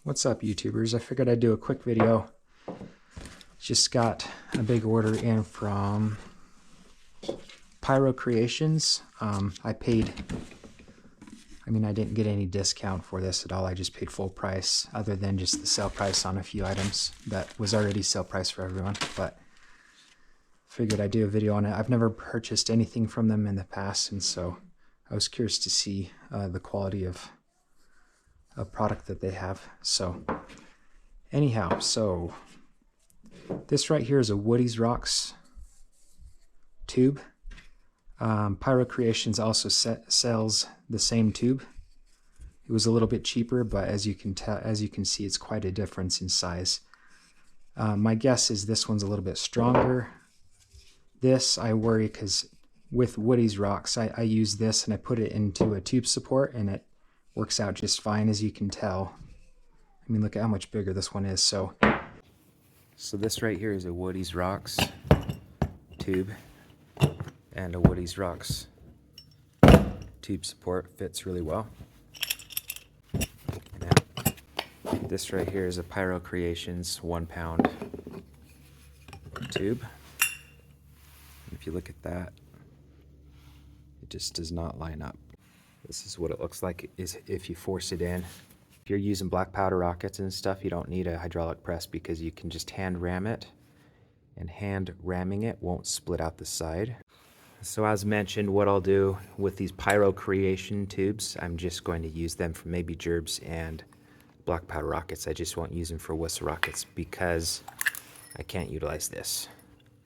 What's up, YouTubers? I figured I'd do a quick video. Just got a big order in from Pyro Creations. I didn't get any discount for this at all. I just paid full price, other than just the sale price on a few items that was already sale price for everyone. But figured I'd do a video on it. I've never purchased anything from them in the past, and so I was curious to see the quality of a product that they have. So anyhow, so this right here is a Woody's Rocks tube. Pyro Creations also sells the same tube. It was a little bit cheaper, but as you can see, it's quite a difference in size. My guess is this one's a little bit stronger. This I worry because with Woody's Rocks, I use this and I put it into a tube support and it works out just fine, as you can tell. I mean, look at how much bigger this one is. So this right here is a Woody's Rocks tube, and a Woody's Rocks tube support fits really well. And this right here is a Pyro Creations 1 pound tube. And if you look at that, it just does not line up. This is what it looks like if you force it in. If you're using black powder rockets and stuff, you don't need a hydraulic press because you can just hand ram it, and hand ramming it won't split out the side. So as mentioned, what I'll do with these Pyro Creation tubes, I'm just going to use them for maybe Gerbs and black powder rockets. I just won't use them for whistle rockets because I can't utilize this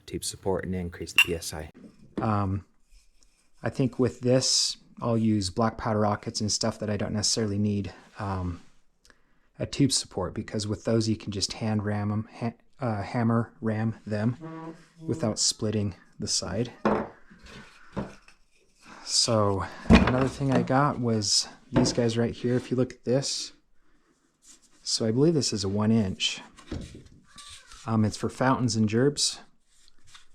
tube support and increase the PSI. I think with this, I'll use black powder rockets and stuff that I don't necessarily need a tube support, because with those you can just hand ram them, hammer ram them without splitting the side. So another thing I got was these guys right here. If you look at this, so I believe this is a 1 inch. It's for fountains and gerbs,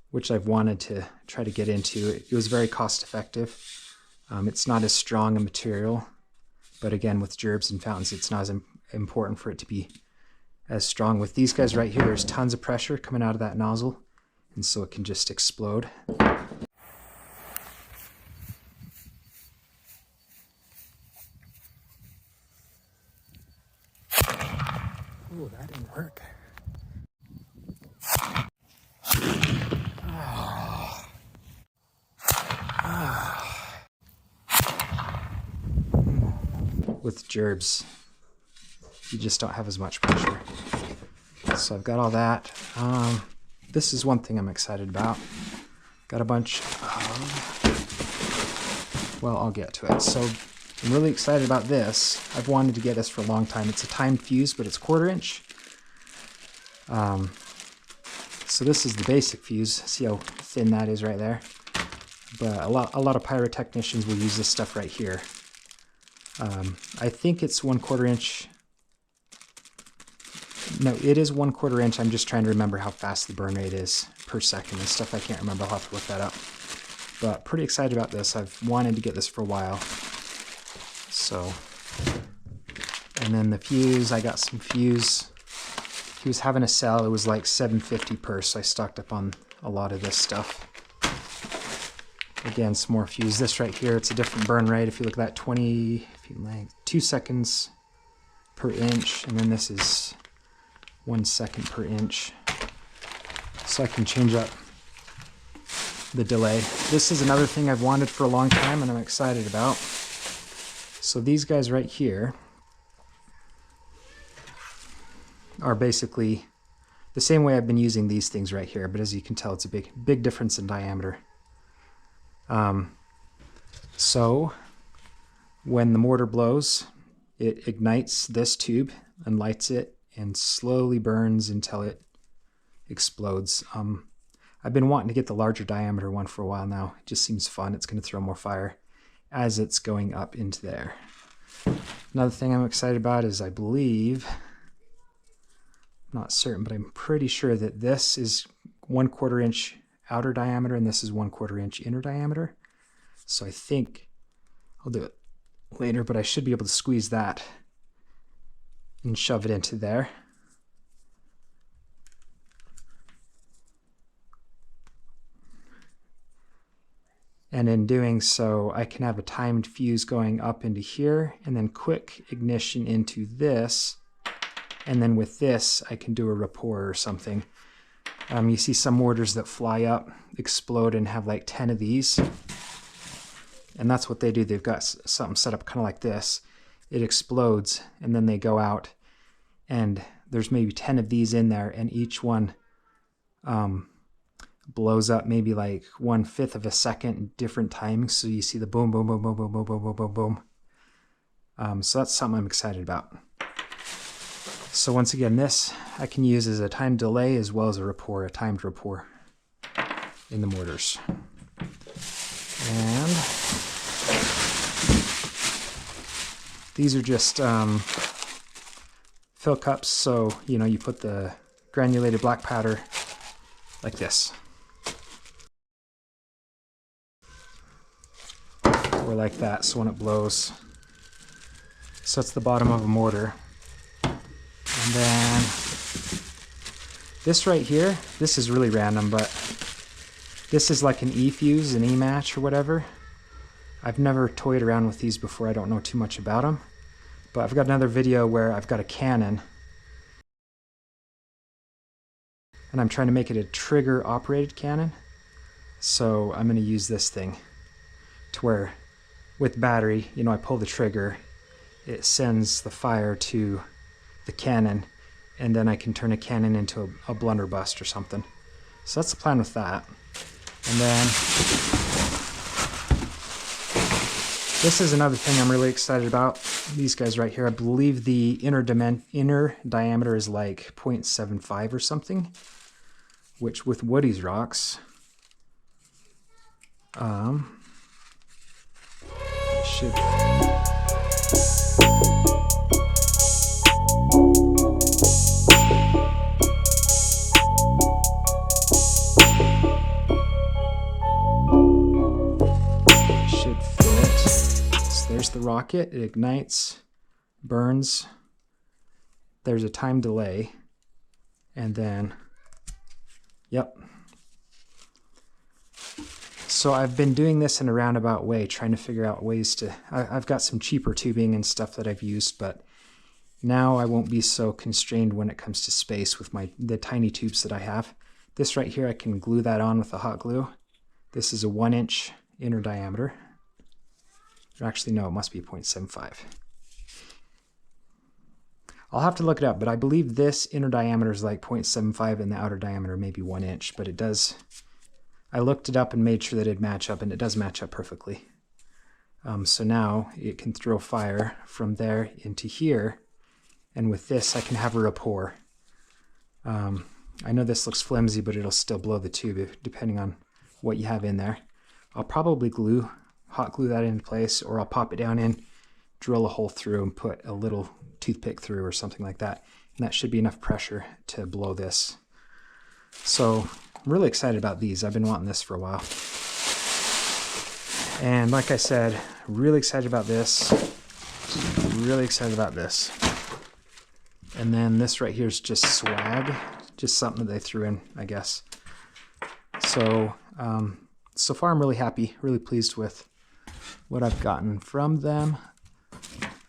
which I've wanted to try to get into. It was very cost effective. It's not as strong a material, but again, with gerbs and fountains, it's not as important for it to be as strong. With these guys right here, there's tons of pressure coming out of that nozzle, and so it can just explode. Ooh, that didn't work. With gerbs, you just don't have as much pressure. So I've got all that. This is one thing I'm excited about. Got a bunch of, well, I'll get to it. So I'm really excited about this. I've wanted to get this for a long time. It's a timed fuse, but it's 1/4 inch. So this is the basic fuse. See how thin that is right there? But a lot of pyrotechnicians will use this stuff right here. I think it's 1/4 inch. No, it is 1/4 inch. I'm just trying to remember how fast the burn rate is per second and stuff. I can't remember. I'll have to look that up. But pretty excited about this. I've wanted to get this for a while. So, and then the fuse, I got some fuse. He was having a sale. It was like $7.50 per, so I stocked up on a lot of this stuff. Again, some more fuse. This right here, it's a different burn rate. If you look at that, 2 seconds per inch, and then this is 1 second per inch. So I can change up the delay. This is another thing I've wanted for a long time and I'm excited about. So these guys right here are basically the same way I've been using these things right here, but as you can tell, it's a big difference in diameter. So when the mortar blows, it ignites this tube and lights it and slowly burns until it explodes. I've been wanting to get the larger diameter one for a while now. It just seems fun. It's going to throw more fire as it's going up into there. Another thing I'm excited about is, I believe, I'm not certain, but I'm pretty sure that this is 1/4 inch outer diameter and this is 1/4 inch inner diameter. So I think I'll do it later, but I should be able to squeeze that and shove it into there. And in doing so, I can have a timed fuse going up into here and then quick ignition into this. And then with this, I can do a rapport or something. You see some mortars that fly up, explode, and have like 10 of these. And that's what they do. They've got something set up kind of like this. It explodes, and then they go out. And there's maybe 10 of these in there, and each one blows up maybe like 1/5 of a second, different timings. So you see the boom, boom, boom, boom, boom, boom, boom, boom, boom, boom. So that's something I'm excited about. So once again, this I can use as a time delay as well as a rapport, a timed rapport in the mortars. And these are just fill cups. So, you know, you put the granulated black powder like this. Or like that, so when it blows. So it's the bottom of a mortar. And then this right here, this is really random, but this is like an E-fuse, an E-match or whatever. I've never toyed around with these before. I don't know too much about them. But I've got another video where I've got a cannon and I'm trying to make it a trigger operated cannon. So I'm going to use this thing to where with battery, you know, I pull the trigger, it sends the fire to the cannon, and then I can turn a cannon into a blunderbuss or something. So that's the plan with that. And then this is another thing I'm really excited about. These guys right here, I believe the inner diameter is like 0.75 or something, which with Woody's rocks, should fit. So there's the rocket. It ignites, burns. There's a time delay, and then, yep. So I've been doing this in a roundabout way, trying to figure out ways to, I've got some cheaper tubing and stuff that I've used, but now I won't be so constrained when it comes to space with the tiny tubes that I have. This right here, I can glue that on with a hot glue. This is a 1-inch inner diameter. Actually, no, it must be 0.75. I'll have to look it up, but I believe this inner diameter is like 0.75 and the outer diameter maybe 1 inch, but it does, I looked it up and made sure that it'd match up, and it does match up perfectly. So now it can throw fire from there into here, and with this I can have a rapport. I know this looks flimsy, but it'll still blow the tube depending on what you have in there. I'll probably hot glue that into place, or I'll pop it down in, drill a hole through, and put a little toothpick through or something like that. And that should be enough pressure to blow this. So I'm really excited about these. I've been wanting this for a while. And like I said, really excited about this. Really excited about this. And then this right here is just swag. Just something that they threw in, I guess. So, so far I'm really happy, really pleased with what I've gotten from them.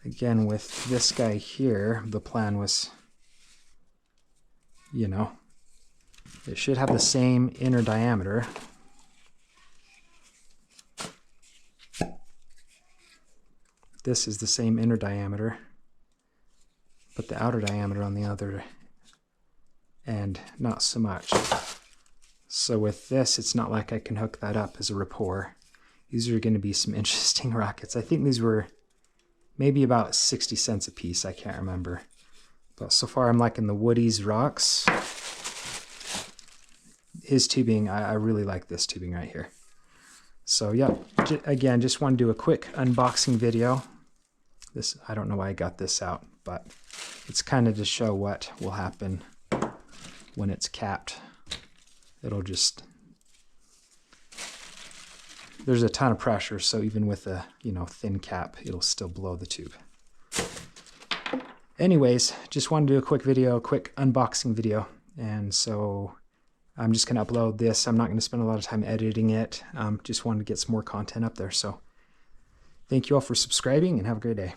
Again, with this guy here, the plan was, you know, it should have the same inner diameter. This is the same inner diameter, but the outer diameter on the other end, not so much. So with this, it's not like I can hook that up as a rapport. These are going to be some interesting rockets. I think these were maybe about 60 cents a piece. I can't remember. But so far I'm liking the Woody's rocks. His tubing, I really like this tubing right here. So yeah, again, just want to do a quick unboxing video. This, I don't know why I got this out, but it's kind of to show what will happen when it's capped. It'll just, there's a ton of pressure, so even with a, you know, thin cap, it'll still blow the tube. Anyways, just wanted to do a quick video, a quick unboxing video. And so I'm just going to upload this. I'm not going to spend a lot of time editing it. Just wanted to get some more content up there. So thank you all for subscribing and have a great day.